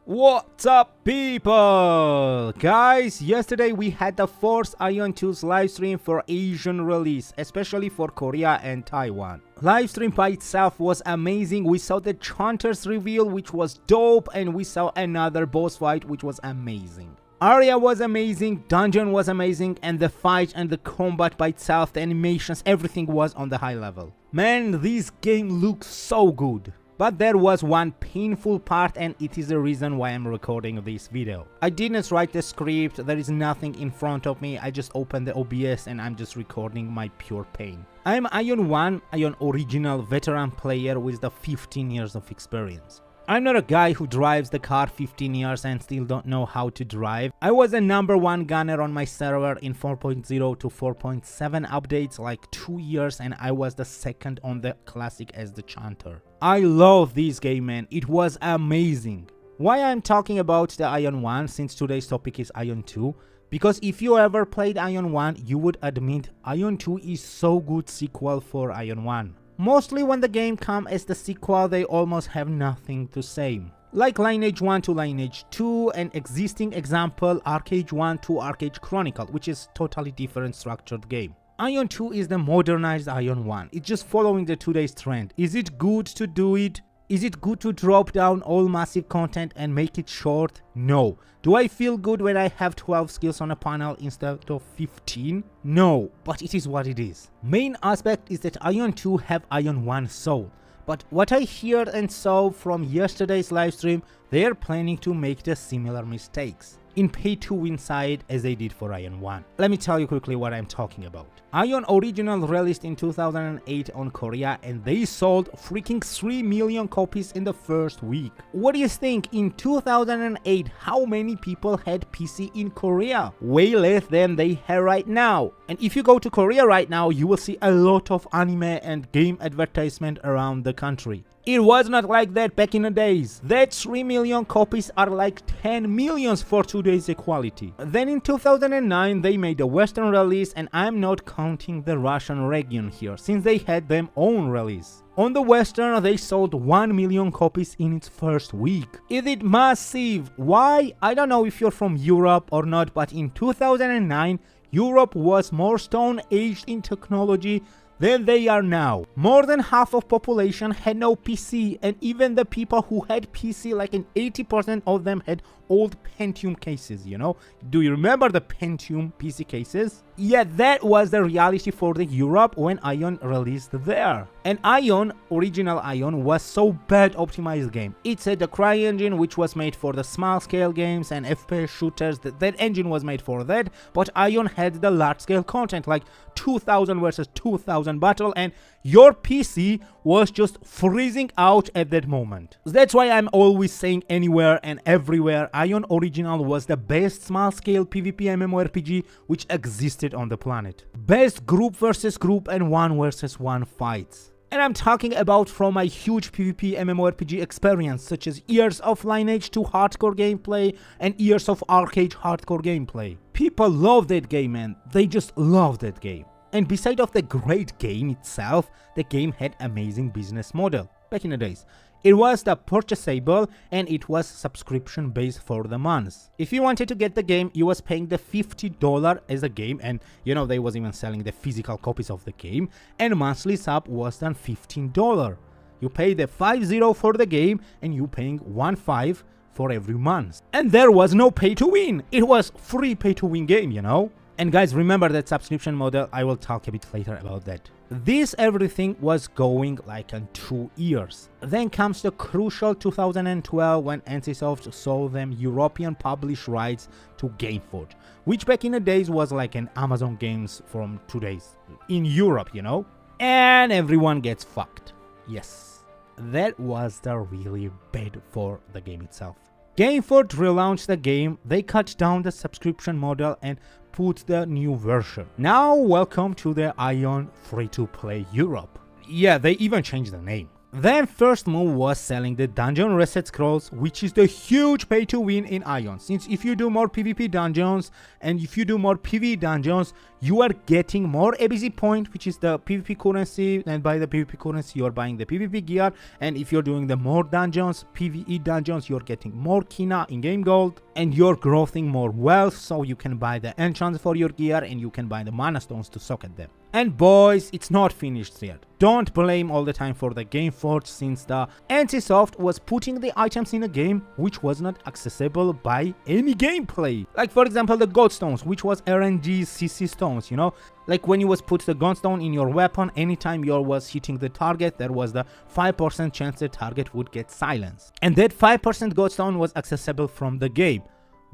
What's up, people? Guys, yesterday we had the first AION 2's livestream for Asian release, especially for Korea and Taiwan. Livestream by itself was amazing. We saw the Chanter's reveal, which was dope, and we saw another boss fight, which was amazing. Area was amazing, dungeon was amazing, and the fight and the combat by itself, the animations, everything was on the high level. Man, this game looks so good. But there was one painful part, and it is the reason why I'm recording this video. I didn't write the script, there is nothing in front of me, I just opened the OBS and I'm just recording my pure pain. I'm AION 1, AION original veteran player with the 15 years of experience. I'm not a guy who drives the car 15 years and still don't know how to drive. I was a #1 gunner on my server in 4.0 to 4.7 updates like 2 years, and I was the second on the classic as the Chanter. I love this game, man. It was amazing. Why I'm talking about the AION 1 since today's topic is AION 2? Because if you ever played AION 1, you would admit AION 2 is so good sequel for AION 1. Mostly when the game comes as the sequel, they almost have nothing to say. Like Lineage 1 to Lineage 2, an existing example, Arcade 1 to Arcade Chronicle, which is totally different structured game. AION 2 is the modernized AION 1. It's just following the today's trend. Is it good to do it? Is it good to drop down all massive content and make it short? No. Do I feel good when I have 12 skills on a panel instead of 15? No, but it is what it is. Main aspect is that AION 2 have AION 1 soul. But what I heard and saw from yesterday's livestream, they are planning to make the similar mistakes in pay-to-win side as they did for AION 1. Let me tell you quickly what I'm talking about. AION original released in 2008 on Korea, and they sold freaking 3 million copies in the first week. What do you think? In 2008, how many people had PC in Korea? Way less than they have right now. And if you go to Korea right now, you will see a lot of anime and game advertisement around the country. It was not like that back in the days. That 3 million copies are like 10 millions for today's equality. Then in 2009 they made a Western release, and I'm not counting the Russian region here since they had their own release. On the Western they sold 1 million copies in its first week. Is it massive? Why? I don't know if you're from Europe or not, but in 2009 Europe was more stone-aged in technology than they are now. More than half of population had no PC, and even the people who had PC, like in 80% of them had old Pentium cases, you know? Do you remember the Pentium PC cases? Yeah, that was the reality for the Europe when AION released there. And AION, original AION, was so bad optimized game. It's a CryEngine which was made for the small scale games and FPS shooters. That engine was made for that, but AION had the large scale content like 2000 versus 2000 battle, and your PC was just freezing out at that moment. That's why I'm always saying anywhere and everywhere, AION Original was the best small-scale PvP MMORPG which existed on the planet. Best group versus group and 1 versus 1 fights. And I'm talking about from my huge PvP MMORPG experience, such as years of Lineage to hardcore gameplay and years of arcade hardcore gameplay. People love that game, man. They just love that game. And beside of the great game itself, the game had amazing business model back in the days. It was the purchasable, and it was subscription based for the months. If you wanted to get the game, you was paying the $50 as a game, and you know they was even selling the physical copies of the game, and monthly sub was then $15. You pay the $50 for the game, and you paying $15 for every month. And there was no pay to win. It was free pay to win game, you know. And guys, remember that subscription model, I will talk a bit later about that. This everything was going like in 2 years. Then comes the crucial 2012 when NCSoft sold them European publish rights to GameFood, which back in the days was like an Amazon Games from today's in Europe, you know? And everyone gets fucked. Yes, that was the really bad for the game itself. GameFood relaunched the game, they cut down the subscription model and put the new version. Now welcome to the AION free-to-play Europe. Yeah, they even changed the name. Then first move was selling the dungeon reset scrolls, which is the huge pay to win in AION. Since if you do more PvP dungeons and if you do more PvE dungeons, you are getting more ABC point, which is the PvP currency, and by the PvP currency you're buying the PvP gear, and if you're doing the more dungeons, PvE dungeons, you're getting more kina in-game gold, and you're growing more wealth, so you can buy the enchants for your gear and you can buy the mana stones to socket them. And boys, it's not finished yet. Don't blame all the time for the game forge, since the NCSoft was putting the items in a game which was not accessible by any gameplay. Like for example the gold stones, which was RNG CC stones, you know? Like when you was put the gunstone in your weapon, anytime you was hitting the target, there was the 5% chance the target would get silenced. And that 5% goldstone was accessible from the game.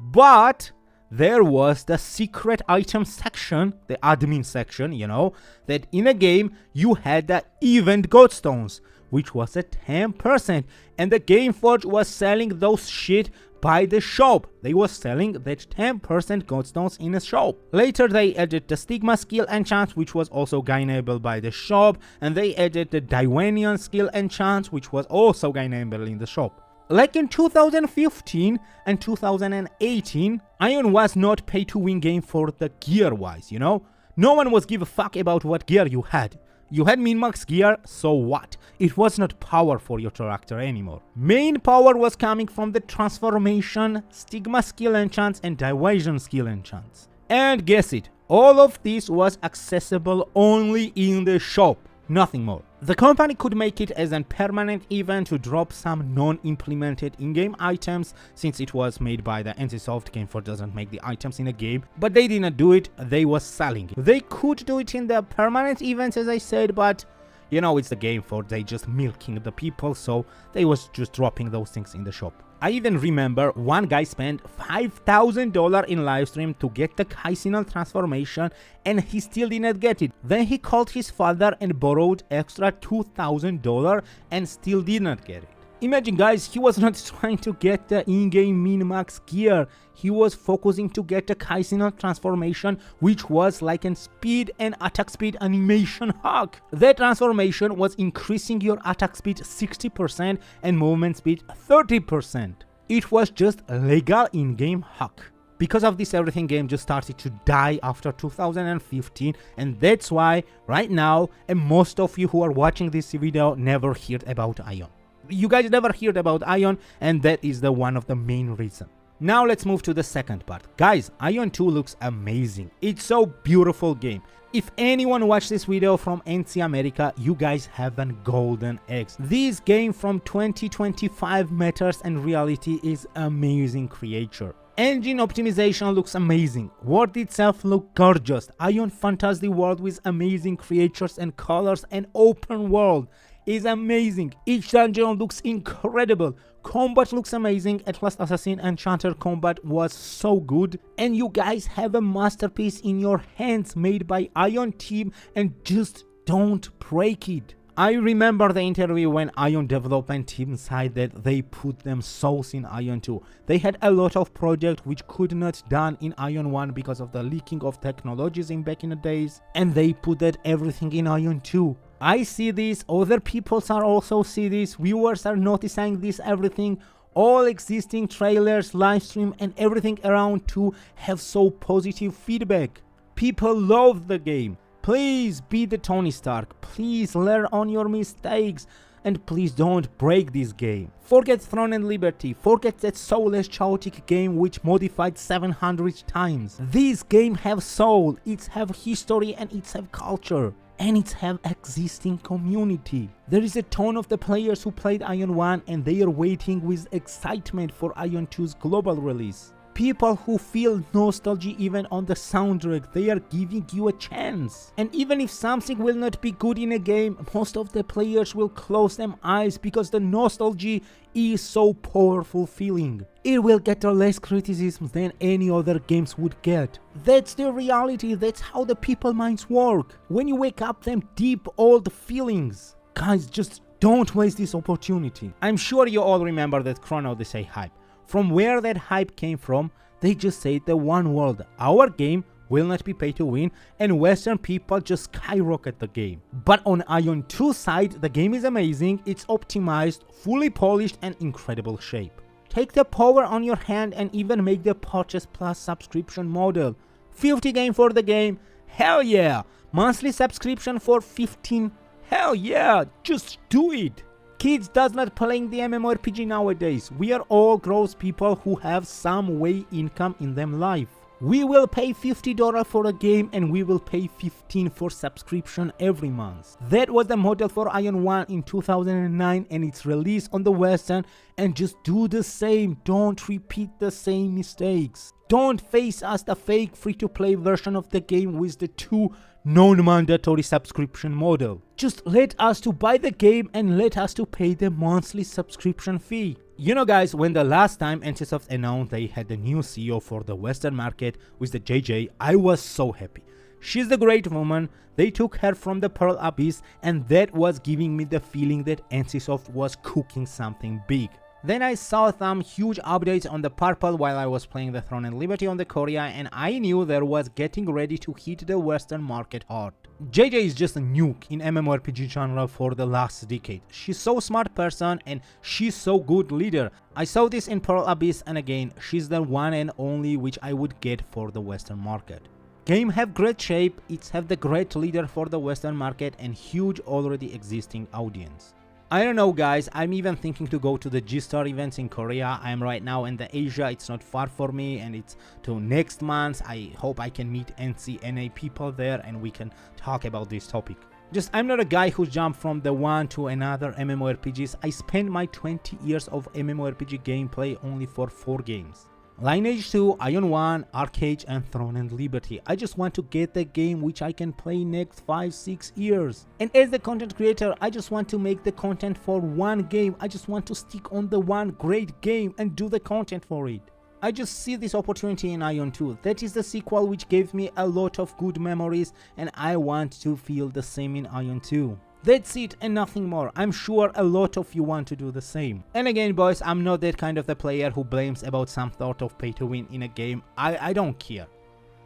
But there was the secret item section, the admin section, you know, that in a game you had the event goldstones, which was at 10%, and the Gameforge was selling those shit by the shop. They was selling that 10% goldstones in a shop. Later they added the Stigma skill enchant, which was also gainable by the shop, and they added the Daiwanian skill enchant, which was also gainable in the shop. Like in 2015 and 2018, AION was not pay to win game for the gear wise, you know? No one was give a fuck about what gear you had. You had min-max gear, so what? It was not power for your character anymore. Main power was coming from the transformation, Stigma skill enchants and Daiwanian skill enchants. And guess it, all of this was accessible only in the shop. Nothing more. The company could make it as a permanent event to drop some non-implemented in-game items, since it was made by the NCSoft. Gameforge doesn't make the items in a game, but they didn't do it, they was selling it. They could do it in the permanent events, as I said, but you know, it's the Gameforge, they just milking the people, so they was just dropping those things in the shop. I even remember one guy spent $5,000 in livestream to get the Kaisinal transformation, and he still didn't get it. Then he called his father and borrowed extra $2,000 and still didn't get it. Imagine guys, he was not trying to get the in-game min-max gear, he was focusing to get the Kaisinal transformation, which was like a speed and attack speed animation hack. That transformation was increasing your attack speed 60% and movement speed 30%. It was just a legal in-game hack. Because of this, everything game just started to die after 2015, and that's why right now, and most of you who are watching this video never heard about AION. You guys never heard about AION, and that is the one of the main reason. Now let's move to the second part. Guys, AION 2 looks amazing. It's so beautiful game. If anyone watched this video from NC America, you guys have a golden eggs. This game from 2025 matters and reality is amazing creature. Engine optimization looks amazing. World itself looks gorgeous. AION fantasy world with amazing creatures and colors and open world is amazing. Each dungeon looks incredible. Combat looks amazing. At Last Assassin Enchanter combat was so good. And you guys have a masterpiece in your hands made by AION team, and just don't break it. I remember the interview when AION development team said that they put them souls in AION 2. They had a lot of projects which could not done in AION 1 because of the leaking of technologies in back in the days, and they put that everything in AION 2. I see this, other people are also see this, viewers are noticing this everything. All existing trailers, live stream and everything around 2 have so positive feedback. People love the game. Please be the Tony Stark, please learn on your mistakes, and please don't break this game. Forget Throne and Liberty, forget that soulless chaotic game which modified 700 times. This game have soul, it have history and it have culture. And it have existing community. There is a ton of the players who played AION 1 and they are waiting with excitement for AION 2's global release. People who feel nostalgia even on the soundtrack, they are giving you a chance. And even if something will not be good in a game, most of the players will close their eyes because the nostalgia is so powerful feeling. It will get less criticism than any other games would get. That's the reality, that's how the people minds work. When you wake up them deep old feelings. Guys, just don't waste this opportunity. I'm sure you all remember that Chrono Odyssey hype. From where that hype came from, they just said the one word, our game will not be pay to win, and Western people just skyrocket the game. But on AION 2 side, the game is amazing, it's optimized, fully polished and incredible shape. Take the power on your hand and even make the purchase plus subscription model. 50 game for the game, hell yeah! Monthly subscription for 15, hell yeah! Just do it! Kids does not playing the MMORPG nowadays. We are all gross people who have some way income in them life. We will pay $50 for a game and we will pay 15 for subscription every month. That was the model for AION 1 in 2009 and it's released on the Western, and just do the same. Don't repeat the same mistakes. Don't face us the fake free-to-play version of the game with the 2 non-mandatory subscription model. Just let us to buy the game and let us to pay the monthly subscription fee. You know guys, when the last time NCSoft announced they had the new CEO for the Western market with the JJ, I was so happy. She's the great woman, they took her from the Pearl Abyss, and that was giving me the feeling that NCSoft was cooking something big. Then I saw some huge updates on the purple while I was playing the Throne and Liberty on the Korea, and I knew there was getting ready to hit the Western market hard. JJ is just a nuke in MMORPG genre for the last decade. She's so smart person and she's so good leader. I saw this in Pearl Abyss, and again, she's the one and only which I would get for the Western market. Game have great shape, it's have the great leader for the Western market and huge already existing audience. I don't know guys, I'm even thinking to go to the G-Star events in Korea. I'm right now in the Asia, it's not far for me and it's till next month. I hope I can meet NCNA people there and we can talk about this topic. Just I'm not a guy who jumped from the one to another MMORPGs. I spent my 20 years of MMORPG gameplay only for 4 games. Lineage 2, AION 1, Arcade and Throne and Liberty. I just want to get the game which I can play next 5-6 years. And as the content creator, I just want to make the content for one game. I just want to stick on the one great game and do the content for it. I just see this opportunity in AION 2. That is the sequel which gave me a lot of good memories and I want to feel the same in AION 2. That's it and nothing more. I'm sure a lot of you want to do the same. And again boys, I'm not that kind of the player who blames about some sort of pay to win in a game. I don't care.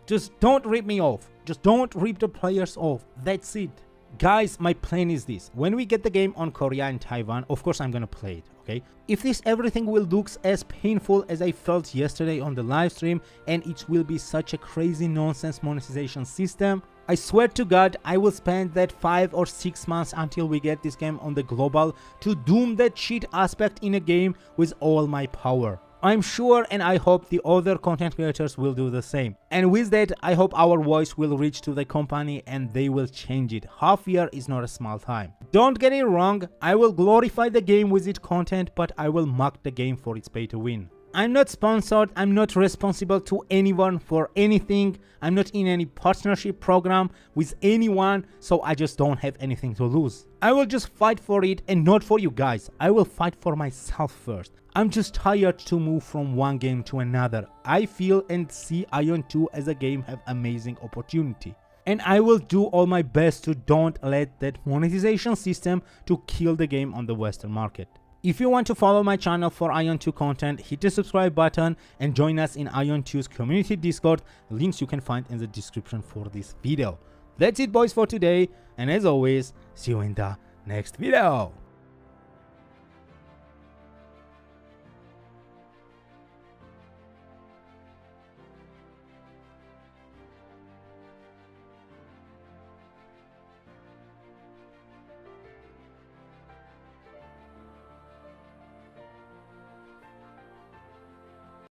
Just don't rip me off. Just don't rip the players off. That's it. Guys, my plan is this. When we get the game on Korea and Taiwan, of course I'm gonna play it, okay? If this everything will look as painful as I felt yesterday on the live stream and it will be such a crazy nonsense monetization system, I swear to God, I will spend that 5 or 6 months until we get this game on the global to doom that cheat aspect in a game with all my power. I'm sure and I hope the other content creators will do the same. And with that, I hope our voice will reach to the company and they will change it. Half year is not a small time. Don't get it wrong, I will glorify the game with its content, but I will mock the game for its pay to win. I'm not sponsored, I'm not responsible to anyone for anything, I'm not in any partnership program with anyone, so I just don't have anything to lose. I will just fight for it and not for you guys, I will fight for myself first. I'm just tired to move from one game to another. I feel and see AION 2 as a game have amazing opportunity. And I will do all my best to don't let that monetization system to kill the game on the Western market. If you want to follow my channel for AION 2 content, hit the subscribe button and join us in AION 2's community Discord. Links you can find in the description for this video. That's it boys for today, and as always, see you in the next video.